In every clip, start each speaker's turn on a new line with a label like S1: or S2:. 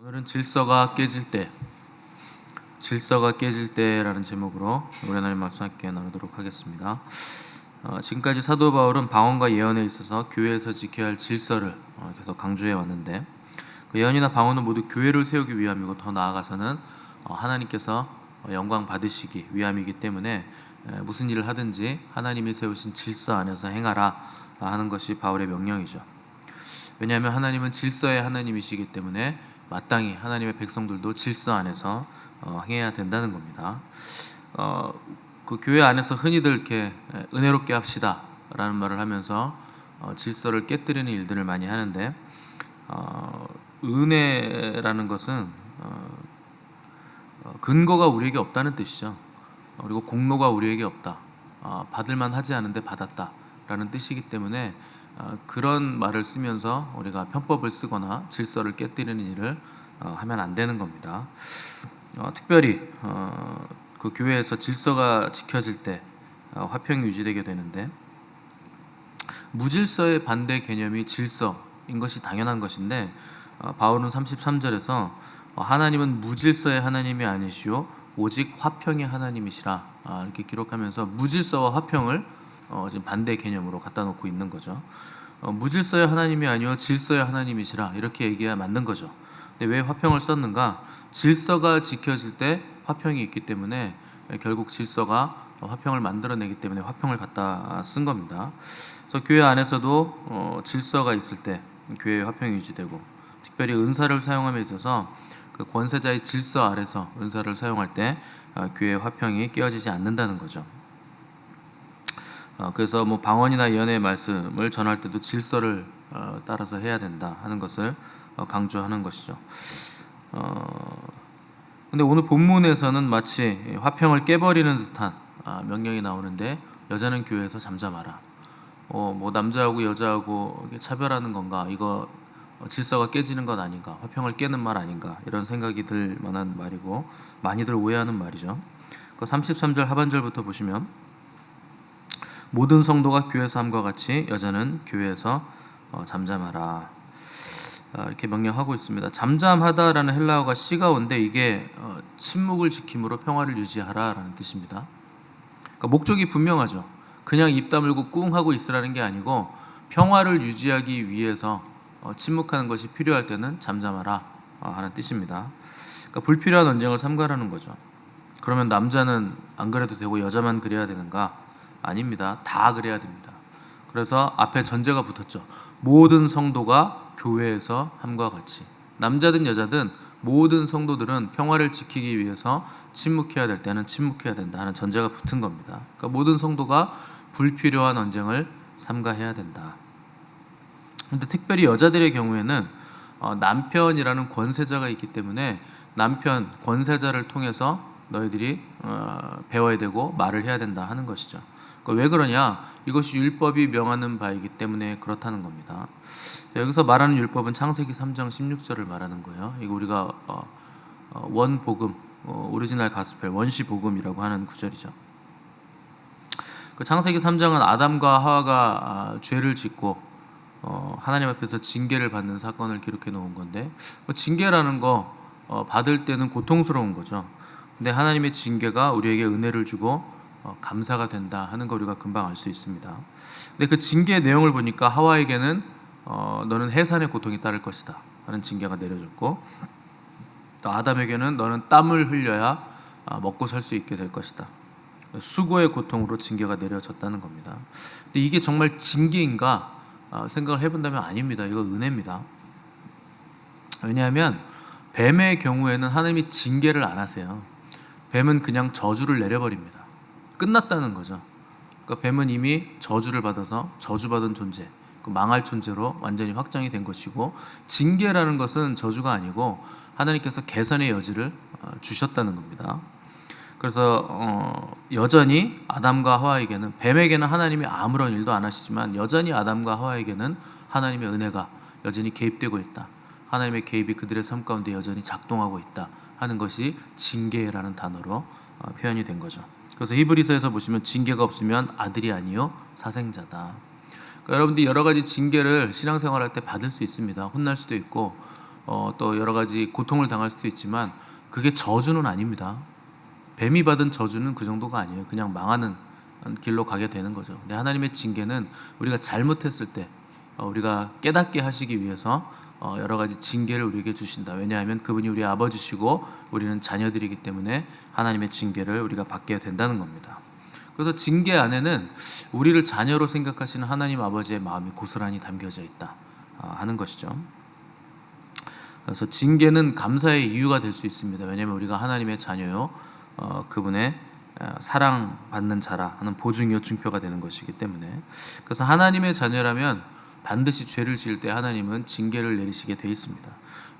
S1: 오늘은 질서가 깨질 때라는 제목으로 우리 하나님 말씀 함께 나누도록 하겠습니다. 지금까지 사도 바울은 방언과 예언에 있어서 교회에서 지켜야 할 질서를 계속 강조해 왔는데, 그 예언이나 방언은 모두 교회를 세우기 위함이고 더 나아가서는 하나님께서 영광 받으시기 위함이기 때문에 무슨 일을 하든지 하나님이 세우신 질서 안에서 행하라 하는 것이 바울의 명령이죠. 왜냐하면 하나님은 질서의 하나님이시기 때문에 마땅히 하나님의 백성들도 질서 안에서 행해야 된다는 겁니다. 그 교회 안에서 흔히들 이렇게 은혜롭게 합시다 라는 말을 하면서 질서를 깨뜨리는 일들을 많이 하는데, 은혜라는 것은 근거가 우리에게 없다는 뜻이죠. 그리고 공로가 우리에게 없다, 받을만 하지 않은데 받았다 라는 뜻이기 때문에 그런 말을 쓰면서 우리가 편법을 쓰거나 질서를 깨뜨리는 일을 하면 안 되는 겁니다. 특별히 그 교회에서 질서가 지켜질 때 화평이 유지되게 되는데, 무질서의 반대 개념이 질서인 것이 당연한 것인데, 바울은 33절에서 하나님은 무질서의 하나님이 아니시오 오직 화평의 하나님이시라 이렇게 기록하면서 무질서와 화평을 지금 반대 개념으로 갖다 놓고 있는 거죠. 무질서의 하나님이 아니요 질서의 하나님이시라 이렇게 얘기해야 맞는 거죠. 근데 왜 화평을 썼는가? 질서가 지켜질 때 화평이 있기 때문에, 결국 질서가 화평을 만들어내기 때문에 화평을 갖다 쓴 겁니다. 그래서 교회 안에서도 질서가 있을 때 교회의 화평이 유지되고, 특별히 은사를 사용함에 있어서 그 권세자의 질서 아래서 은사를 사용할 때 교회의 화평이 깨어지지 않는다는 거죠. 그래서 방언이나 예언의 말씀을 전할 때도 질서를 따라서 해야 된다 하는 것을 강조하는 것이죠. 근데 오늘 본문에서는 마치 화평을 깨버리는 듯한 명령이 나오는데, 여자는 교회에서 잠잠하라. 남자하고 여자하고 차별하는 건가? 이거 질서가 깨지는 것 아닌가? 화평을 깨는 말 아닌가? 이런 생각이 들 만한 말이고, 많이들 오해하는 말이죠. 그 33절 하반절부터 보시면, 모든 성도가 교회에서 함과 같이 여자는 교회에서 잠잠하라 이렇게 명령하고 있습니다. 잠잠하다라는 헬라어가 시가온데, 이게 침묵을 지킴으로 평화를 유지하라라는 뜻입니다. 그러니까 목적이 분명하죠. 그냥 입 다물고 꿍 하고 있으라는 게 아니고, 평화를 유지하기 위해서 침묵하는 것이 필요할 때는 잠잠하라 하는 뜻입니다. 그러니까 불필요한 언쟁을 삼가라는 거죠. 그러면 남자는 안 그래도 되고 여자만 그래야 되는가? 아닙니다. 다 그래야 됩니다. 그래서 앞에 전제가 붙었죠. 모든 성도가 교회에서 함과 같이. 남자든 여자든 모든 성도들은 평화를 지키기 위해서 침묵해야 될 때는 침묵해야 된다 하는 전제가 붙은 겁니다. 그러니까 모든 성도가 불필요한 언쟁을 삼가해야 된다. 근데 특별히 여자들의 경우에는 남편이라는 권세자가 있기 때문에 남편 권세자를 통해서 너희들이 배워야 되고 말을 해야 된다 하는 것이죠. 그러니까 왜 그러냐? 이것이 율법이 명하는 바이기 때문에 그렇다는 겁니다. 여기서 말하는 율법은 창세기 3장 16절을 말하는 거예요. 이거 우리가 원복음, 오리지널 가스펠, 원시 복음이라고 하는 구절이죠. 그 창세기 3장은 아담과 하와가 죄를 짓고 하나님 앞에서 징계를 받는 사건을 기록해 놓은 건데, 징계라는 거 받을 때는 고통스러운 거죠. 근데 하나님의 징계가 우리에게 은혜를 주고 감사가 된다 하는 거 우리가 금방 알 수 있습니다. 근데 그 징계의 내용을 보니까 하와에게는 너는 해산의 고통이 따를 것이다 하는 징계가 내려졌고, 또 아담에게는 너는 땀을 흘려야 먹고 살 수 있게 될 것이다. 수고의 고통으로 징계가 내려졌다는 겁니다. 근데 이게 정말 징계인가 생각을 해본다면 아닙니다. 이거 은혜입니다. 왜냐하면 뱀의 경우에는 하나님이 징계를 안 하세요. 뱀은 그냥 저주를 내려버립니다. 끝났다는 거죠. 그러니까 뱀은 이미 저주를 받아서 저주받은 존재, 망할 존재로 완전히 확정이 된 것이고, 징계라는 것은 저주가 아니고 하나님께서 개선의 여지를 주셨다는 겁니다. 그래서 여전히 아담과 하와에게는, 뱀에게는 하나님이 아무런 일도 안 하시지만 여전히 아담과 하와에게는 하나님의 은혜가 여전히 개입되고 있다. 하나님의 개입이 그들의 삶 가운데 여전히 작동하고 있다 하는 것이 징계라는 단어로 표현이 된 거죠. 그래서 히브리서에서 보시면 징계가 없으면 아들이 아니요 사생자다. 그러니까 여러분들이 여러 가지 징계를 신앙생활할 때 받을 수 있습니다. 혼날 수도 있고, 또 여러 가지 고통을 당할 수도 있지만 그게 저주는 아닙니다. 뱀이 받은 저주는 그 정도가 아니에요. 그냥 망하는 길로 가게 되는 거죠. 근데 하나님의 징계는 우리가 잘못했을 때 우리가 깨닫게 하시기 위해서 여러 가지 징계를 우리에게 주신다. 왜냐하면 그분이 우리 아버지시고 우리는 자녀들이기 때문에 하나님의 징계를 우리가 받게 된다는 겁니다. 그래서 징계 안에는 우리를 자녀로 생각하시는 하나님 아버지의 마음이 고스란히 담겨져 있다 하는 것이죠. 그래서 징계는 감사의 이유가 될 수 있습니다. 왜냐하면 우리가 하나님의 자녀요, 그분의 사랑받는 자라 하는 보증이요 증표가 되는 것이기 때문에. 그래서 하나님의 자녀라면 반드시 죄를 지을 때 하나님은 징계를 내리시게 돼 있습니다.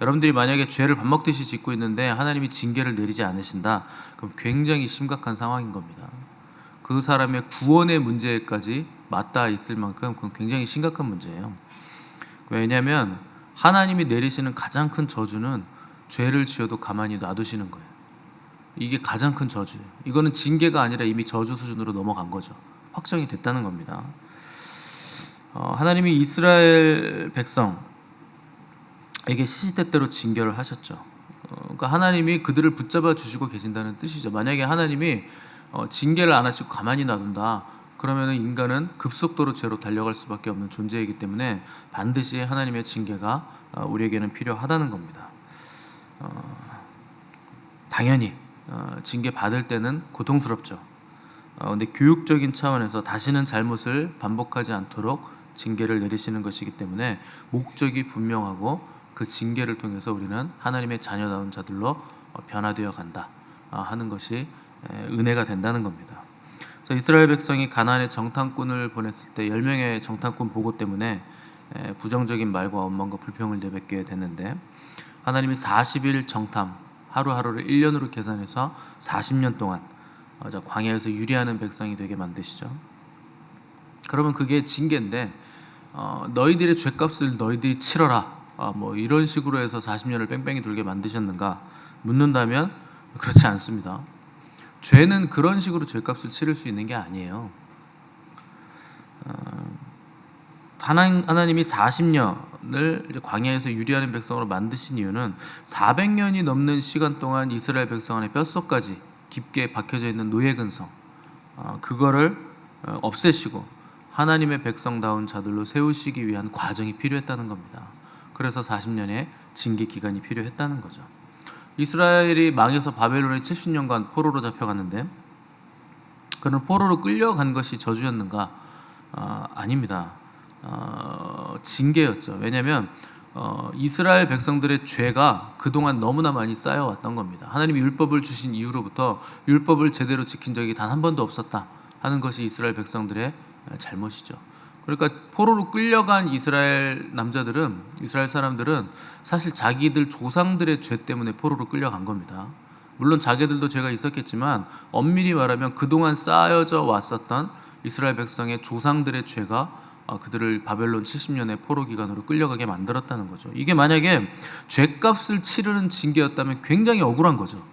S1: 여러분들이 만약에 죄를 밥 먹듯이 짓고 있는데 하나님이 징계를 내리지 않으신다, 그럼 굉장히 심각한 상황인 겁니다. 그 사람의 구원의 문제까지 맞닿아 있을 만큼 그건 굉장히 심각한 문제예요. 왜냐하면 하나님이 내리시는 가장 큰 저주는 죄를 지어도 가만히 놔두시는 거예요. 이게 가장 큰 저주예요. 이거는 징계가 아니라 이미 저주 수준으로 넘어간 거죠. 확정이 됐다는 겁니다. 하나님이 이스라엘 백성에게 시시때때로 징계를 하셨죠. 그러니까 하나님이 그들을 붙잡아 주시고 계신다는 뜻이죠. 만약에 하나님이 징계를 안 하시고 가만히 놔둔다, 그러면 인간은 급속도로 죄로 달려갈 수밖에 없는 존재이기 때문에 반드시 하나님의 징계가 우리에게는 필요하다는 겁니다. 당연히 징계 받을 때는 고통스럽죠. 근데 교육적인 차원에서 다시는 잘못을 반복하지 않도록 징계를 내리시는 것이기 때문에 목적이 분명하고 그 징계를 통해서 우리는 하나님의 자녀다운 자들로 변화되어 간다 하는 것이 은혜가 된다는 겁니다. 그래서 이스라엘 백성이 가나안에 정탐꾼을 보냈을 때 10명의 정탐꾼 보고 때문에 부정적인 말과 원망과 불평을 내뱉게 됐는데, 하나님이 40일 정탐, 하루하루를 1년으로 계산해서 40년 동안 광야에서 유리하는 백성이 되게 만드시죠. 그러면 그게 징계인데, 너희들의 죄값을 너희들이 치러라, 뭐 이런 식으로 해서 40년을 뺑뺑이 돌게 만드셨는가 묻는다면 그렇지 않습니다. 죄는 그런 식으로 죄값을 치를 수 있는 게 아니에요. 하나님이 40년을 광야에서 유리하는 백성으로 만드신 이유는 400년이 넘는 시간 동안 이스라엘 백성 안에 뼛속까지 깊게 박혀져 있는 노예근성, 그거를 없애시고 하나님의 백성다운 자들로 세우시기 위한 과정이 필요했다는 겁니다. 그래서 40년의 징계 기간이 필요했다는 거죠. 이스라엘이 망해서 바벨론에 70년간 포로로 잡혀갔는데, 그는 포로로 끌려간 것이 저주였는가? 아닙니다. 징계였죠. 왜냐하면 이스라엘 백성들의 죄가 그동안 너무나 많이 쌓여왔던 겁니다. 하나님이 율법을 주신 이후로부터 율법을 제대로 지킨 적이 단 한 번도 없었다 하는 것이 이스라엘 백성들의 잘못이죠. 그러니까 포로로 끌려간 이스라엘 남자들은, 이스라엘 사람들은 사실 자기들 조상들의 죄 때문에 포로로 끌려간 겁니다. 물론 자기들도 죄가 있었겠지만 엄밀히 말하면 그동안 쌓여져 왔었던 이스라엘 백성의 조상들의 죄가 그들을 바벨론 70년의 포로 기간으로 끌려가게 만들었다는 거죠. 이게 만약에 죄값을 치르는 징계였다면 굉장히 억울한 거죠.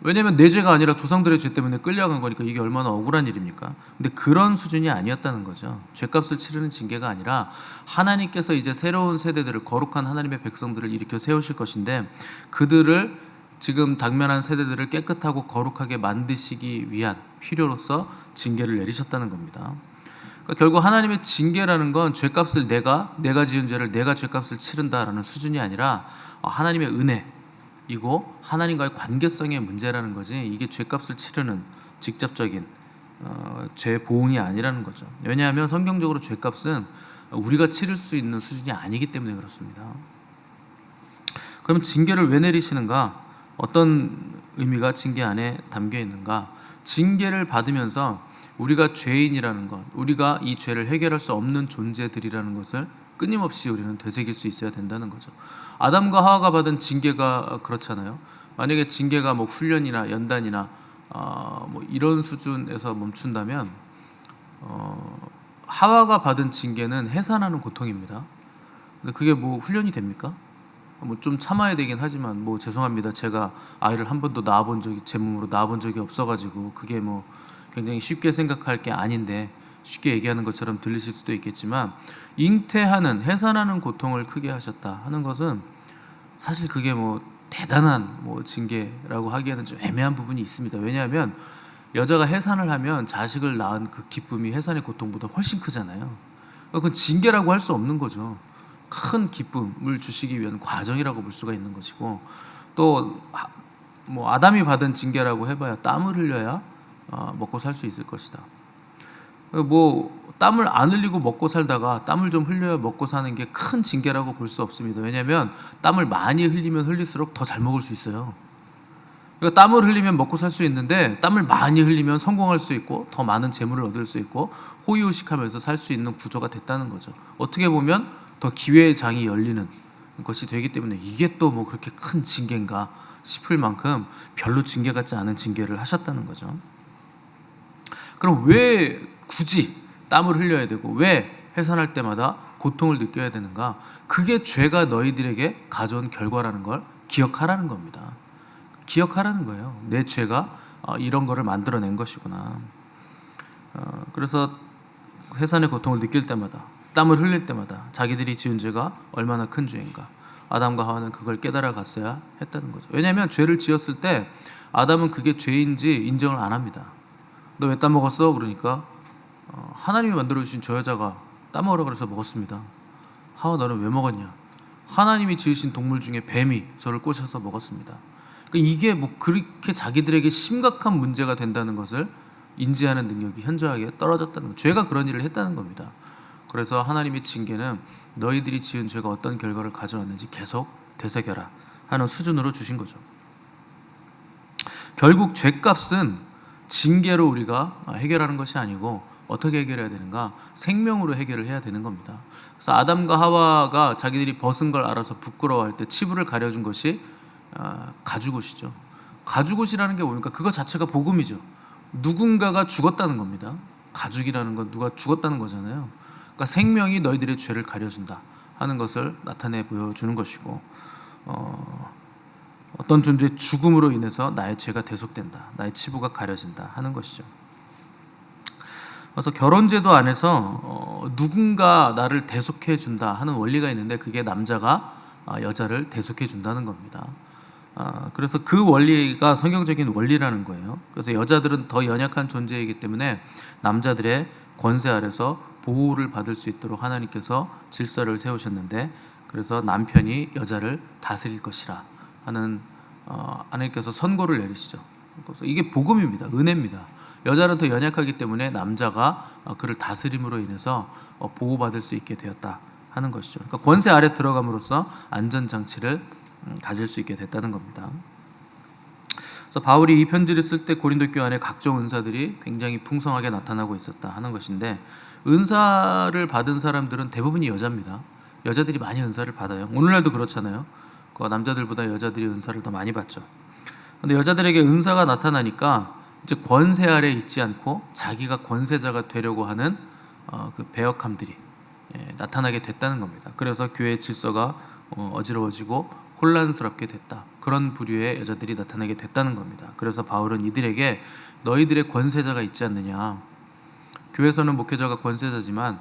S1: 왜냐하면 내 죄가 아니라 조상들의 죄 때문에 끌려간 거니까 이게 얼마나 억울한 일입니까? 근데 그런 수준이 아니었다는 거죠. 죄값을 치르는 징계가 아니라 하나님께서 이제 새로운 세대들을, 거룩한 하나님의 백성들을 일으켜 세우실 것인데, 그들을 지금 당면한 세대들을 깨끗하고 거룩하게 만드시기 위한 필요로서 징계를 내리셨다는 겁니다. 그러니까 결국 하나님의 징계라는 건 죄값을 내가 지은 죄를 내가 죄값을 치른다라는 수준이 아니라 하나님의 은혜이고 하나님과의 관계성의 문제라는 거지, 이게 죄값을 치르는 직접적인 죄 보응이 아니라는 거죠. 왜냐하면 성경적으로 죄값은 우리가 치를 수 있는 수준이 아니기 때문에 그렇습니다. 그럼 징계를 왜 내리시는가? 어떤 의미가 징계 안에 담겨 있는가? 징계를 받으면서 우리가 죄인이라는 것, 우리가 이 죄를 해결할 수 없는 존재들이라는 것을 끊임없이 우리는 되새길 수 있어야 된다는 거죠. 아담과 하와가 받은 징계가 그렇잖아요. 만약에 징계가 뭐 훈련이나 연단이나 뭐 이런 수준에서 멈춘다면 하와가 받은 징계는 해산하는 고통입니다. 근데 그게 뭐 훈련이 됩니까? 뭐 좀 참아야 되긴 하지만, 뭐 죄송합니다, 제가 아이를 한 번도 제 몸으로 낳아본 적이 없어가지고 그게 뭐 굉장히 쉽게 생각할 게 아닌데, 쉽게 얘기하는 것처럼 들리실 수도 있겠지만, 잉태하는, 해산하는 고통을 크게 하셨다 하는 것은 사실 그게 뭐 대단한 뭐 징계라고 하기에는 좀 애매한 부분이 있습니다. 왜냐하면 여자가 해산을 하면 자식을 낳은 그 기쁨이 해산의 고통보다 훨씬 크잖아요. 그건 징계라고 할 수 없는 거죠. 큰 기쁨을 주시기 위한 과정이라고 볼 수가 있는 것이고, 또 뭐 아담이 받은 징계라고 해봐야 땀을 흘려야 먹고 살 수 있을 것이다. 뭐 땀을 안 흘리고 먹고 살다가 땀을 좀 흘려야 먹고 사는 게 큰 징계라고 볼 수 없습니다. 왜냐하면 땀을 많이 흘리면 흘릴수록 더 잘 먹을 수 있어요. 그러니까 땀을 흘리면 먹고 살 수 있는데, 땀을 많이 흘리면 성공할 수 있고 더 많은 재물을 얻을 수 있고 호의호식하면서 살 수 있는 구조가 됐다는 거죠. 어떻게 보면 더 기회의 장이 열리는 것이 되기 때문에 이게 또 뭐 그렇게 큰 징계인가 싶을 만큼 별로 징계 같지 않은 징계를 하셨다는 거죠. 그럼 왜 굳이 땀을 흘려야 되고 왜 해산할 때마다 고통을 느껴야 되는가? 그게 죄가 너희들에게 가져온 결과라는 걸 기억하라는 겁니다. 기억하라는 거예요. 내 죄가 이런 거를 만들어낸 것이구나. 그래서 해산의 고통을 느낄 때마다, 땀을 흘릴 때마다 자기들이 지은 죄가 얼마나 큰 죄인가, 아담과 하와는 그걸 깨달아 갔어야 했다는 거죠. 왜냐하면 죄를 지었을 때 아담은 그게 죄인지 인정을 안 합니다. 너 왜 땀 먹었어? 그러니까 하나님이 만들어주신 저 여자가 땀 먹으라 그래서 먹었습니다. 하와, 너는 왜 먹었냐? 하나님이 지으신 동물 중에 뱀이 저를 꼬셔서 먹었습니다. 그러니까 이게 뭐 그렇게 자기들에게 심각한 문제가 된다는 것을 인지하는 능력이 현저하게 떨어졌다는 거. 죄가 그런 일을 했다는 겁니다. 그래서 하나님의 징계는 너희들이 지은 죄가 어떤 결과를 가져왔는지 계속 되새겨라 하는 수준으로 주신 거죠. 결국 죄값은 징계로 우리가 해결하는 것이 아니고 어떻게 해결해야 되는가? 생명으로 해결을 해야 되는 겁니다. 그래서 아담과 하와가 자기들이 벗은 걸 알아서 부끄러워할 때 치부를 가려준 것이 가죽옷이죠. 가죽옷이라는 게 뭡니까? 그거 자체가 복음이죠. 누군가가 죽었다는 겁니다. 가죽이라는 건 누가 죽었다는 거잖아요. 그러니까 생명이 너희들의 죄를 가려준다 하는 것을 나타내 보여주는 것이고, 어떤 존재의 죽음으로 인해서 나의 죄가 대속된다, 나의 치부가 가려진다 하는 것이죠. 그래서 결혼제도 안에서 누군가 나를 대속해 준다 하는 원리가 있는데, 그게 남자가 여자를 대속해 준다는 겁니다. 그래서 그 원리가 성경적인 원리라는 거예요. 그래서 여자들은 더 연약한 존재이기 때문에 남자들의 권세 아래서 보호를 받을 수 있도록 하나님께서 질서를 세우셨는데, 그래서 남편이 여자를 다스릴 것이라 하는 하나님께서 선고를 내리시죠. 그래서 이게 복음입니다. 은혜입니다. 여자는 더 연약하기 때문에 남자가 그를 다스림으로 인해서 보호받을 수 있게 되었다 하는 것이죠. 그러니까 권세 아래 들어감으로써 안전장치를 가질 수 있게 됐다는 겁니다. 그래서 바울이 이 편지를 쓸 때 고린도 교회 안에 각종 은사들이 굉장히 풍성하게 나타나고 있었다 하는 것인데, 은사를 받은 사람들은 대부분이 여자입니다. 여자들이 많이 은사를 받아요. 오늘날도 그렇잖아요. 남자들보다 여자들이 은사를 더 많이 받죠. 그런데 여자들에게 은사가 나타나니까 이제 권세 아래 있지 않고 자기가 권세자가 되려고 하는 그 배역함들이 나타나게 됐다는 겁니다. 그래서 교회의 질서가 어지러워지고 혼란스럽게 됐다. 그런 부류의 여자들이 나타나게 됐다는 겁니다. 그래서 바울은 이들에게 너희들의 권세자가 있지 않느냐. 교회에서는 목회자가 권세자지만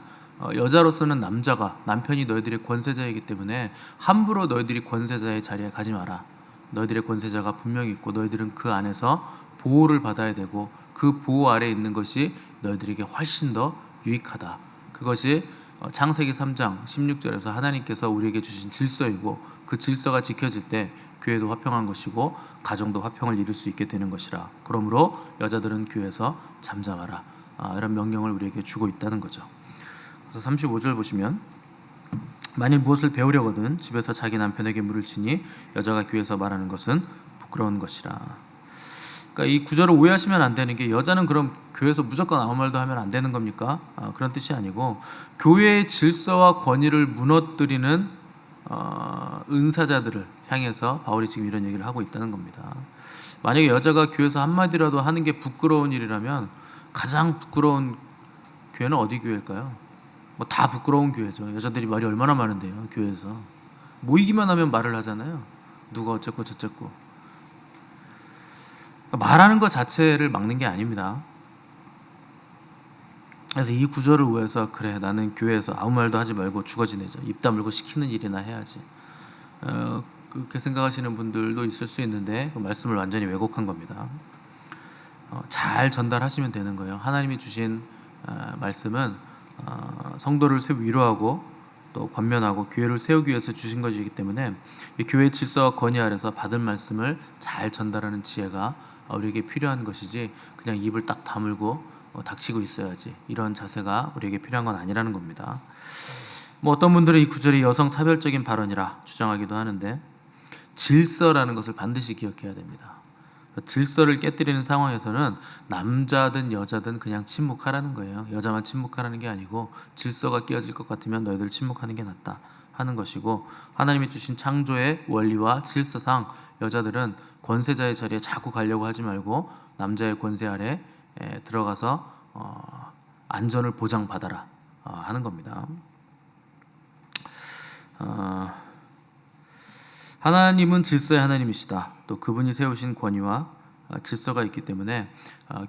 S1: 여자로서는 남편이 너희들의 권세자이기 때문에 함부로 너희들이 권세자의 자리에 가지 마라. 너희들의 권세자가 분명히 있고 너희들은 그 안에서 보호를 받아야 되고 그 보호 아래에 있는 것이 너희들에게 훨씬 더 유익하다. 그것이 창세기 3장 16절에서 하나님께서 우리에게 주신 질서이고, 그 질서가 지켜질 때 교회도 화평한 것이고 가정도 화평을 이룰 수 있게 되는 것이라. 그러므로 여자들은 교회에서 잠잠하라. 이런 명령을 우리에게 주고 있다는 거죠. 그래서 35절 보시면, 만일 무엇을 배우려거든 집에서 자기 남편에게 물을 치니 여자가 교회에서 말하는 것은 부끄러운 것이라. 그러니까 이 구절을 오해하시면 안 되는 게, 여자는 그럼 교회에서 무조건 아무 말도 하면 안 되는 겁니까? 그런 뜻이 아니고, 교회의 질서와 권위를 무너뜨리는 은사자들을 향해서 바울이 지금 이런 얘기를 하고 있다는 겁니다. 만약에 여자가 교회에서 한마디라도 하는 게 부끄러운 일이라면 가장 부끄러운 교회는 어디 교회일까요? 뭐 다 부끄러운 교회죠. 여자들이 말이 얼마나 많은데요. 교회에서 모이기만 하면 말을 하잖아요. 누가 어쨌고 저쨌고. 말하는 것 자체를 막는 게 아닙니다. 그래서 이 구절을 위해서 그래 나는 교회에서 아무 말도 하지 말고 죽어 지내자, 입 다물고 시키는 일이나 해야지, 그렇게 생각하시는 분들도 있을 수 있는데 그 말씀을 완전히 왜곡한 겁니다. 잘 전달하시면 되는 거예요. 하나님이 주신 말씀은 성도를 위로하고 또 권면하고 교회를 세우기 위해서 주신 것이기 때문에 이 교회 질서와 권위 아래서 받은 말씀을 잘 전달하는 지혜가 우리에게 필요한 것이지, 그냥 입을 딱 다물고 닥치고 있어야지, 이런 자세가 우리에게 필요한 건 아니라는 겁니다. 뭐 어떤 분들은 이 구절이 여성 차별적인 발언이라 주장하기도 하는데, 질서라는 것을 반드시 기억해야 됩니다. 질서를 깨뜨리는 상황에서는 남자든 여자든 그냥 침묵하라는 거예요. 여자만 침묵하라는 게 아니고 질서가 깨어질 것 같으면 너희들 침묵하는 게 낫다 하는 것이고, 하나님이 주신 창조의 원리와 질서상 여자들은 권세자의 자리에 자꾸 가려고 하지 말고 남자의 권세 아래 들어가서 안전을 보장받아라 하는 겁니다. 하나님은 질서의 하나님이시다. 또 그분이 세우신 권위와 질서가 있기 때문에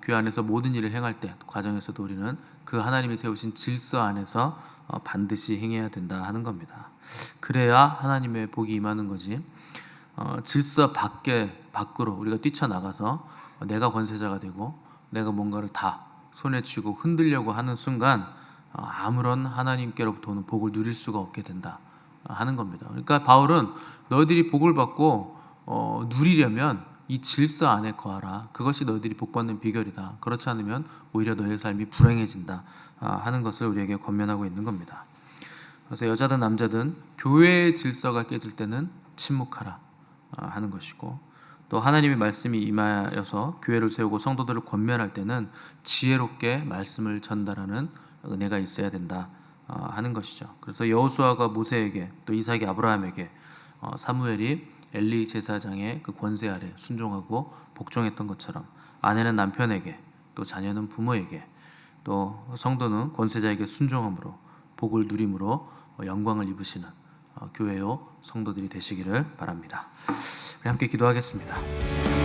S1: 교회 안에서 모든 일을 행할 때 과정에서도 우리는 그 하나님이 세우신 질서 안에서 반드시 행해야 된다 하는 겁니다. 그래야 하나님의 복이 임하는 거지, 질서 밖으로 우리가 뛰쳐나가서 내가 권세자가 되고 내가 뭔가를 다 손에 쥐고 흔들려고 하는 순간 아무런 하나님께로부터 오는 복을 누릴 수가 없게 된다 하는 겁니다. 그러니까 바울은 너희들이 복을 받고 누리려면 이 질서 안에 거하라. 그것이 너희들이 복받는 비결이다. 그렇지 않으면 오히려 너의 삶이 불행해진다 하는 것을 우리에게 권면하고 있는 겁니다. 그래서 여자든 남자든 교회의 질서가 깨질 때는 침묵하라 하는 것이고, 또 하나님의 말씀이 임하여서 교회를 세우고 성도들을 권면할 때는 지혜롭게 말씀을 전달하는 은혜가 있어야 된다 하는 것이죠. 그래서 여호수아가 모세에게, 또 이삭이 아브라함에게, 사무엘이 엘리 제사장의 그 권세 아래 순종하고 복종했던 것처럼, 아내는 남편에게, 또 자녀는 부모에게, 또 성도는 권세자에게 순종함으로 복을 누림으로 영광을 입으시는 교회요 성도들이 되시기를 바랍니다. 우리 함께 기도하겠습니다.